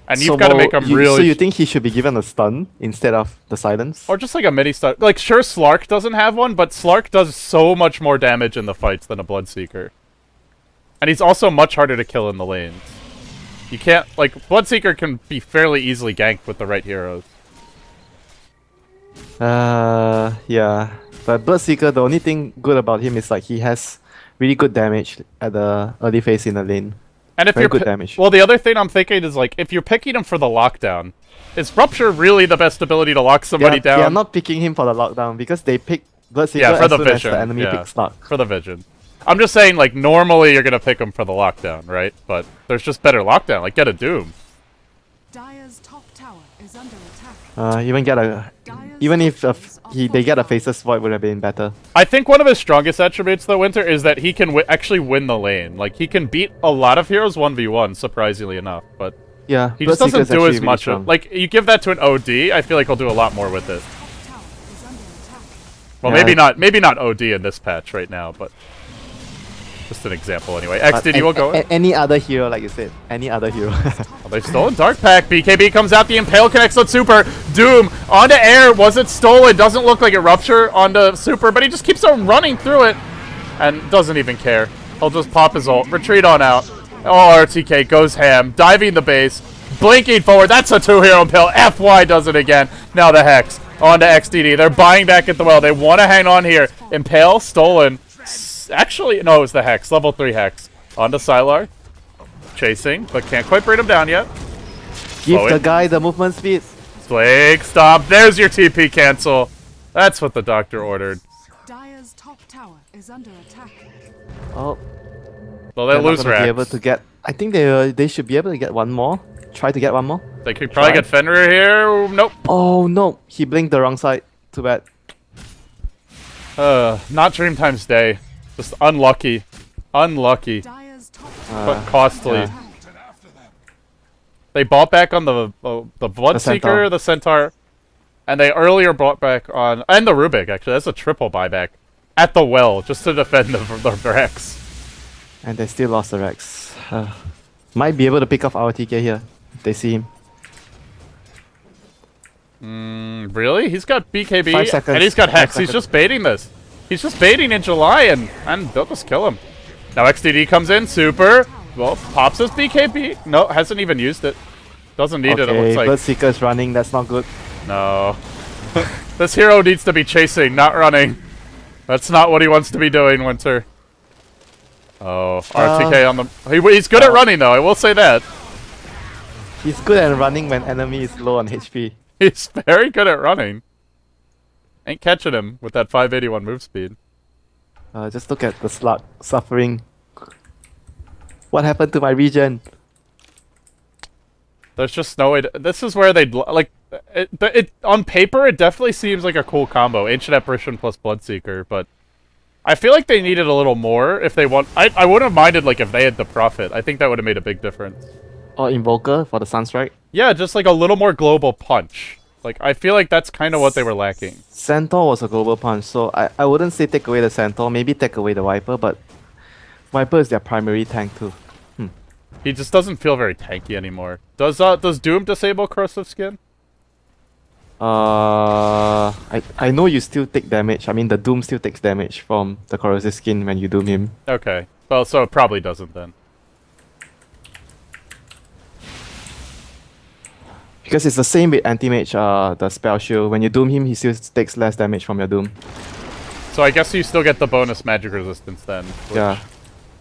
And you've got to make him really... So you think he should be given a stun instead of the silence? Or just like a mini stun. Like, sure, Slark doesn't have one, but Slark does so much more damage in the fights than a Bloodseeker. And he's also much harder to kill in the lanes. You can't... Like, Bloodseeker can be fairly easily ganked with the right heroes. Yeah. But Bloodseeker, the only thing good about him is like he has really good damage at the early phase in the lane. And if Very you're good damage. Well, the other thing I'm thinking is, like, if you're picking him for the lockdown, is Rupture really the best ability to lock somebody down? They are not picking him for the lockdown because they pick Bloodseeker for as the soon vision. as the enemy picks Slark. For the vision. I'm just saying, like, normally you're gonna pick him for the lockdown, right? But there's just better lockdown. Like, get a Doom. Dire's top tower is under attack. Even if they get a Faceless Void would have been better. I think one of his strongest attributes, though, Winter, is that he can actually win the lane. Like, he can beat a lot of heroes 1v1, surprisingly enough, but yeah, he just doesn't do as much. Really like, you give that to an OD, I feel like he'll do a lot more with it. Well, Yeah. maybe not OD in this patch right now, but just an example anyway. XDD will go in. Any other hero, like you said, any other hero. Well, they've stolen Dark Pack. BKB comes out. The Impale connects on Super. Doom onto air. Was it stolen? Doesn't look like it. Rupture onto Super, but he just keeps on running through it and doesn't even care. He'll just pop his ult. Retreat on out. Oh, RTK goes ham. Diving the base. Blinking forward. That's a 2-hero Impale. FY does it again. Now the Hex onto XDD. They're buying back at the well. They want to hang on here. Impale stolen. Actually, no, it was the Hex. Level 3 Hex. Onto Sylar. Chasing, but can't quite bring him down yet. Give the guy the movement speed. Blake, stop. There's your TP cancel. That's what the doctor ordered. Dire's top tower is under attack. Oh. Well, they lose Rax. Be Rax. able to get, I think they should be able to get one more. Try to get one more. They could probably get Fenrir here. Nope. Oh no, he blinked the wrong side. Too bad. Not Dreamtime's day. Just unlucky. Unlucky. But costly. Yeah. They bought back on the Bloodseeker, the Centaur, and they earlier bought back on... And the Rubik, actually. That's a triple buyback. At the well, just to defend the Rex. And they still lost the Rex. Might be able to pick off our TK here. If they see him. Really? He's got BKB, 5 seconds. and he's got Hex. 5 He's seconds. just baiting this. He's just baiting in July, and they'll just kill him. Now XDD comes in, Super. Well, pops his BKB. No, hasn't even used it. Doesn't need it, it looks like. Bloodseeker's running, that's not good. No. This hero needs to be chasing, not running. That's not what he wants to be doing, Winter. Oh, RTK on the... He's good at running, though, I will say that. He's good at running when enemy is low on HP. He's very good at running. Ain't catching him with that 581 move speed. Just look at the slug suffering. What happened to my regen? There's just no way to, this is where they'd like it on paper it definitely seems like a cool combo, Ancient Apparition plus Bloodseeker, but I feel like they needed a little more if they want. I wouldn't have minded like if they had the Prophet. I think that would have made a big difference. Or Invoker for the Sunstrike? Yeah, just like a little more global punch. Like I feel like that's kind of what they were lacking. Centaur was a global punch, so I wouldn't say take away the Centaur, maybe take away the Viper, but Viper is their primary tank too. He just doesn't feel very tanky anymore. Does Doom disable Corrosive Skin? I know you still take damage. I mean, the Doom still takes damage from the Corrosive Skin when you Doom him. Okay. Well, so it probably doesn't then. Because it's the same with Anti-Mage, the Spell Shield. When you Doom him, he still takes less damage from your Doom. So I guess you still get the bonus magic resistance then. Yeah.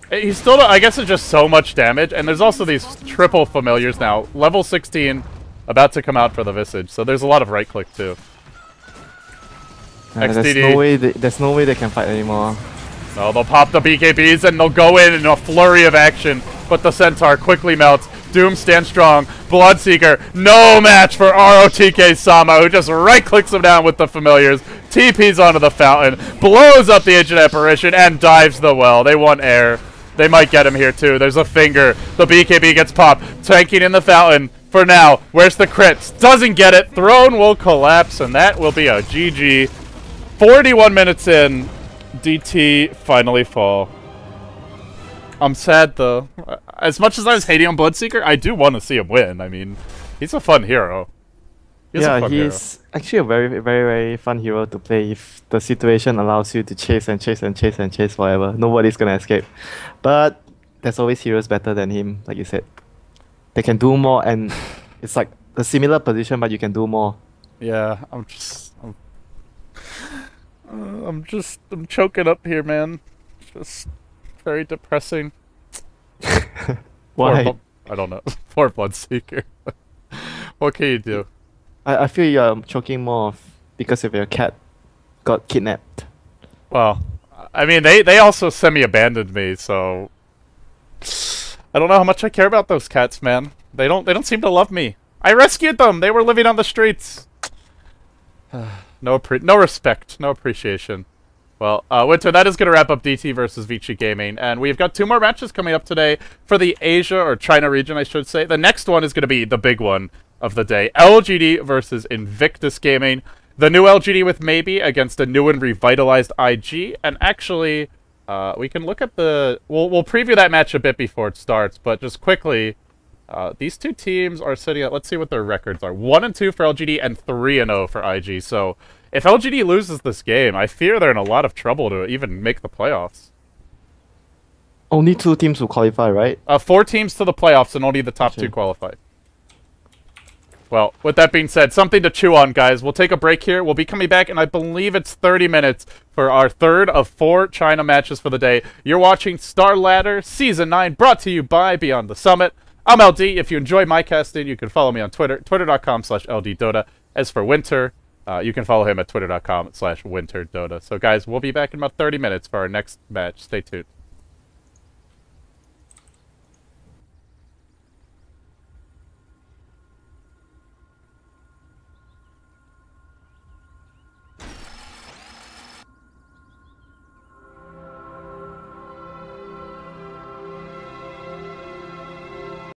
He's still, I guess it's just so much damage, and there's also these triple familiars now. Level 16, about to come out for the Visage, so there's a lot of right-click too. XDD. There's no way they can fight anymore. No, they'll pop the BKBs and they'll go in a flurry of action, but the Centaur quickly melts. Doom stands strong. Bloodseeker, no match for ROTK Sama, who just right-clicks him down with the familiars, TPs onto the fountain, blows up the Ancient Apparition, and dives the well. They want air. They might get him here too. There's a finger. The BKB gets popped. Tanking in the fountain for now. Where's the crits? Doesn't get it. Throne will collapse, and that will be a GG. 41 minutes in, DT finally fall. I'm sad though. As much as I was hating on Bloodseeker, I do want to see him win. I mean, he's a fun hero. He's actually a very, very, very fun hero to play if the situation allows you to chase and chase and chase and chase forever. Nobody's gonna escape. But there's always heroes better than him, like you said. They can do more, and it's like a similar position, but you can do more. Yeah, I'm choking up here, man. Just very depressing. Why? I don't know. Poor Bloodseeker. What can you do? I feel you're choking more because of your cat got kidnapped. Well, I mean, they also semi-abandoned me, so I don't know how much I care about those cats, man. They don't seem to love me. I rescued them. They were living on the streets. No respect, no appreciation. Well, Winter, that is going to wrap up DT versus Vici Gaming, and we've got 2 more matches coming up today for the Asia, or China region, I should say. The next one is going to be the big one of the day. LGD versus Invictus Gaming. The new LGD with Maybe against a new and revitalized IG, and actually, we can look at the... We'll preview that match a bit before it starts, but just quickly, these 2 teams are sitting at... Let's see what their records are. 1-2 for LGD and 3-0 for IG, so... If LGD loses this game, I fear they're in a lot of trouble to even make the playoffs. Only 2 teams will qualify, right? 4 teams to the playoffs, and only the top 2 qualify. Well, with that being said, something to chew on, guys. We'll take a break here. We'll be coming back, and I believe it's 30 minutes for our 3rd of 4 China matches for the day. You're watching Star Ladder Season 9, brought to you by Beyond the Summit. I'm LD. If you enjoy my casting, you can follow me on Twitter, twitter.com/LDDota. As for Winter... you can follow him at twitter.com/WinterDota. So guys, we'll be back in about 30 minutes for our next match. Stay tuned.